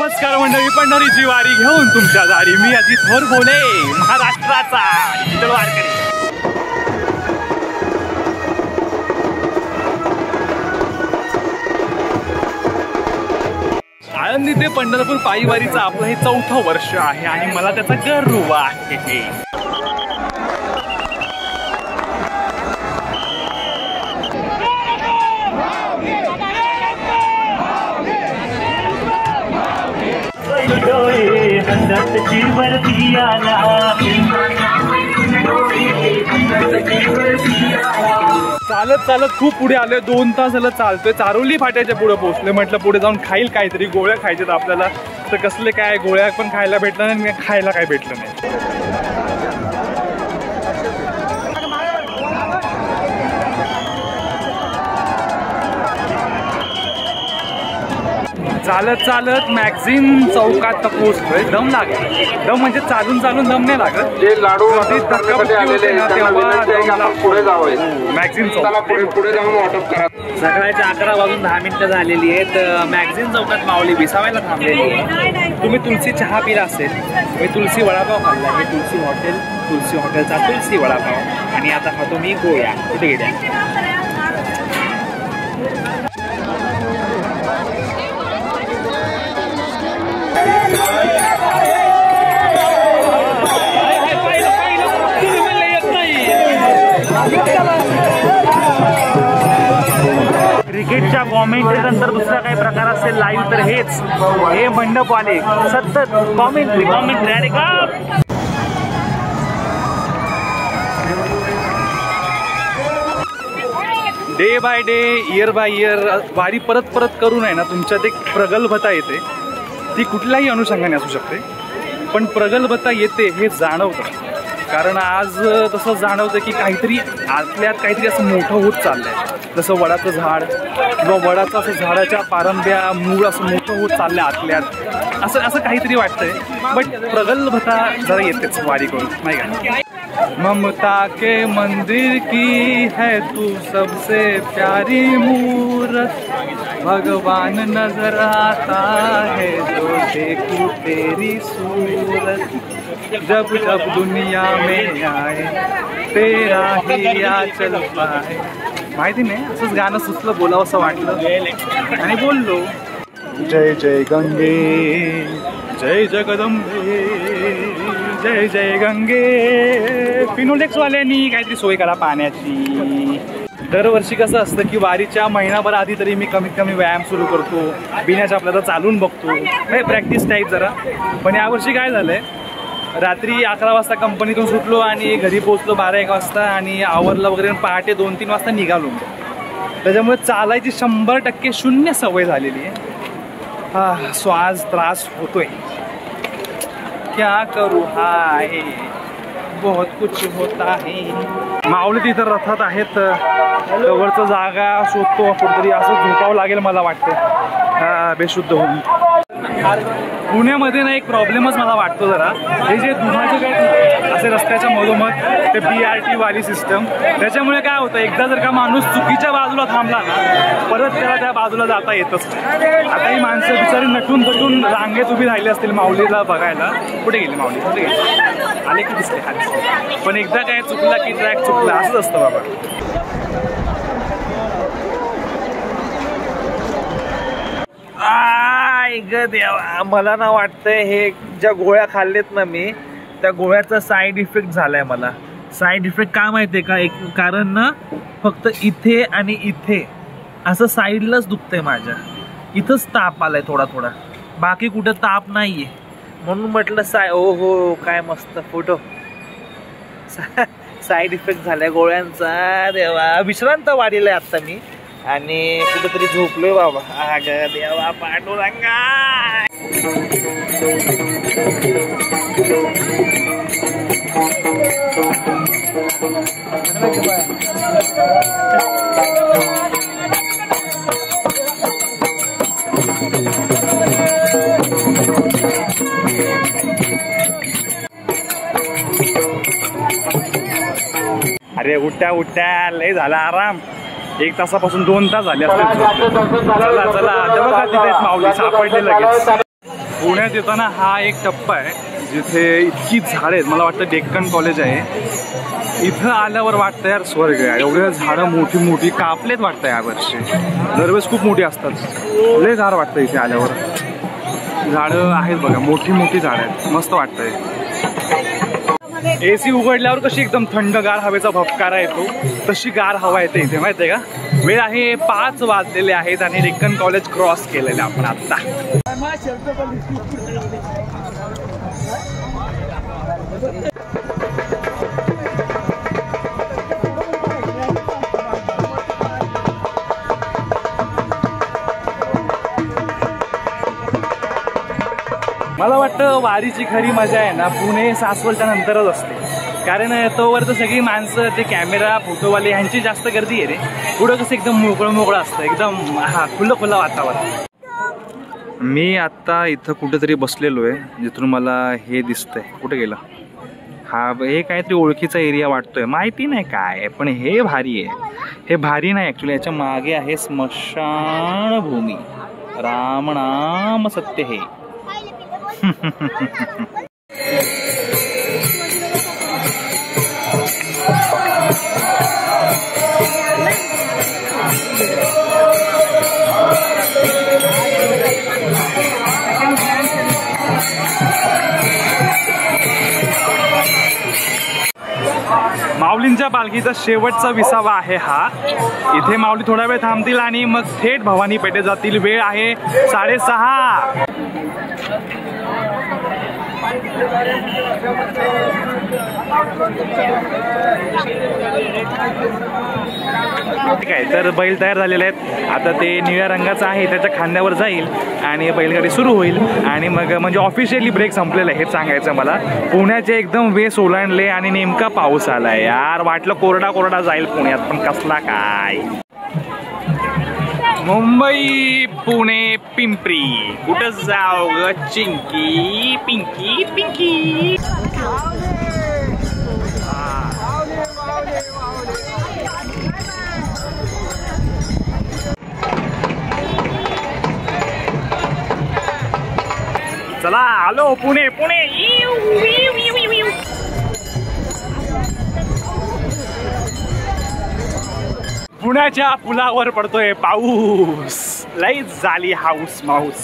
नमस्कार मंडळी, पंढरीची वारी घेऊन तुमच्या दारी मी अजित थोर बोले, महाराष्ट्राचा शीतल वारकरी। आळंदी ते पंढरपूर पायी वारीचं आपलं हे 4थं वर्ष आहे आणि मला त्याचा गर्व आहे। चालत चालत खूप पुढे आलोय, 2 तास झालं चालतोय। चारोली फाट्याच्या पुढे पोहोचलोय। म्हटलं पुढे जाऊन खाईल काहीतरी, गोळ्या खायच्यात आपल्याला। तर कसले काय गोळ्या पण खायला भेटलं नाही, खायला काय भेटलं नाही। चालत चालत मॅगझीन चौकात पोहोचलोय। दम लागेल, दम म्हणजे चालून चालून दम नाही लागत। जे लाडू पुढे जावं, मॅगझीन चौक पुढे जाऊन वाटप करा। सकाळच्या 11 वाजून 10 मिनिटं झालेली आहेत। मॅगझीन चौकात माऊली विसावायला थांबलेली आहे। तुम्ही तुलसी चहा पिला असेल, मी तुलसी वडापाव खाल्ला। हे तुलसी हॉटेलचा तुलसी वडापाव। आणि आता खातो मी गोळ्या। कुठे गेल्या? क्रिकेटच्या कॉमेंट्री नंतर दुसरा काही प्रकार असेल लाईव्ह तर हेच, हे मंडपवाले सतत कॉमेंट्री अरे का। Day by day, year by year वारी परत परत करून आहे ना, तुमच्यात एक प्रगल्भता येते। ती कुठल्याही अनुषंगाने असू शकते, पण प्रगल्भता येते हे जाणवतं। कारण आज तसं जाणवतं की काहीतरी आतल्यात काहीतरी असं मोठं होत चाललंय। जसं वडाचं झाड किंवा वडाचं असं झाडाच्या पारंब्या मूळ असं मोठं होत चाललंय आतल्यात, असं काहीतरी वाटतंय। बट प्रगल्भता जरा येतेच वारी करून, नाही का। ममता के मंदिर की है तू सबसे प्यारी मूरत, भगवान नजर आता है जो देखूं तेरी सूरत, जब जब दुनिया में आए तेरा ही आंचल पाए। माहिती नाही, असंच गाणं सुचलं, बोलावं असं वाटलं आणि बोललो। जय जय गंगे जय जगदंबे, जय जय गंगे। फिनोलेक्सवाल्यांनी काहीतरी सोय करा पाण्याची। दरवर्षी कसं असतं की वारीच्या महिनाभर आधी तरी मी कमीत कमी व्यायाम सुरू करतो, बिण्याच्या आपल्याला चालून बघतो, प्रॅक्टिस टाईप जरा। पण यावर्षी काय झालंय, रात्री 11 वाजता कंपनीतून सुटलो आणि घरी पोहोचलो 12-1 वाजता आणि आवरलं वगैरे, पहाटे 2-3 वाजता निघालो। त्याच्यामुळे चालायची 100% शून्य सवय झालेली आहे। सो आज त्रास होतोय, क्या करू हाय, बहुत कुछ होता है। माऊली तिथं रथात आहेत, जवळचं जागा शोधतो कुठेतरी, असं झोपावं लागेल मला वाटतं बेशुद्ध होऊन। पुण्यामध्ये ना एक प्रॉब्लेमच मला वाटतो जरा, हे जे दुधाचे काय असे रस्त्याच्या मधोमध ते BRT वाली सिस्टम, त्याच्यामुळे काय होतं, एकदा जर का माणूस चुकीच्या बाजूला थांबला ना, परत त्याला त्या बाजूला जाता येतच नाही। आता ही माणसं बिचारी नटून तटून रांगेत उभी राहिली असतील माऊलीला बघायला। कुठे गेली माऊली, कुठे गेली, आले की दिसले खाली। पण एकदा काय चुकला की ट्रॅक चुकला, असंच असतं बाबा। देवा, मला ना वाटतंय हे ज्या गोळ्या खाल्लेत ना मी, त्या गोळ्याचा साईड इफेक्ट झालाय मला। साईड इफेक्ट काय माहितीये का, एक कारण ना फक्त इथे आणि इथे असं साईडलाच दुखतंय माझ्या, इथंच ताप आलाय थोडा थोडा, बाकी कुठं ताप नाहीये। म्हणून म्हटलं ओ हो काय मस्त फोटो। साईड इफेक्ट झालाय गोळ्यांचा। देवा, विश्रांत वाढीलाय आता मी आणि कुठेतरी झोपलोय बाबा। अग देवा पांडुरंगा। अरे उठ्या उठ्या, लय झाला आराम। 1 तासापासून 2 तास झाले असतील। चला चला, बघा तिथे माऊली सापडले लगेच। पुण्यात येताना हा एक टप्पा आहे जिथे इतकी झाडं आहेत. मला वाटतं डेक्कन कॉलेज आहे. इथं आल्यावर वाटतं यार स्वर्ग आहे. एवढ्या झाडं मोठी मोठी कापलेत वाटतं यावर्षी. दरवेळेस खूप मोठी असतात. लय झाड वाटतं इथे आल्यावर. झाडं आहेत बघा, मोठी मोठी झाडं आहेत. मस्त वाटतंय. AC उघडल्यावर कशी एकदम थंडगार हवेचा भपकारा येतो तशी गार हवा येते इथे माहिती आहे का. वेळ आहे 5 वाजलेले आहेत आणि डेक्कन कॉलेज क्रॉस केलेले आपण आता. मला वाटतं वारीची खरी मजा आहे ना पुणे सासवडच्या नंतरच असते. कारण तोवर तर सगळी माणसं ते कॅमेरा फोटोवाले ह्यांची जास्त गर्दी आहे रे. पुढं कसं एकदम मोकळं असतं, एकदम खुलं वातावरण. मी आत्ता इथं कुठेतरी बसलेलो आहे जिथून मला हे दिसतंय. कुठे गेलं हा? हे काहीतरी ओळखीचा एरिया वाटतोय, माहिती नाही काय, पण हे भारी आहे. हे भारी नाही ॲक्च्युली, याच्या मागे आहे स्मशानभूमी. राम नाम सत्य हे. माऊलींच्या पालखीचा शेवटचा विसावा आहे हा. इथे माऊली थोडा वेळ थांबतील आणि मग थेट भवानी पेठेत जातील. वेळ आहे 6:30. ठीक आहे, तर बैल तयार झालेले आहेत. आता ते निळ्या रंगाचं आहे, त्याच्या खांद्यावर जाईल आणि बैलगाडी सुरू होईल. आणि मग म्हणजे ऑफिशियली ब्रेक संपलेला आहे हे सांगायचं मला. पुण्याचे एकदम वेस ओलांडले आणि नेमका पाऊस आलाय यार. वाटलं कोरडा जाईल पुण्यात, पण कसला काय. मुंबई पुणे पिंपरी कुठं जाऊ ग चिंकी पिंकी पिंकी. चला आलो पुणे पुणे. पुण्याच्या पुलावर पडतोय पाऊस. लई झाली हाऊस माऊस.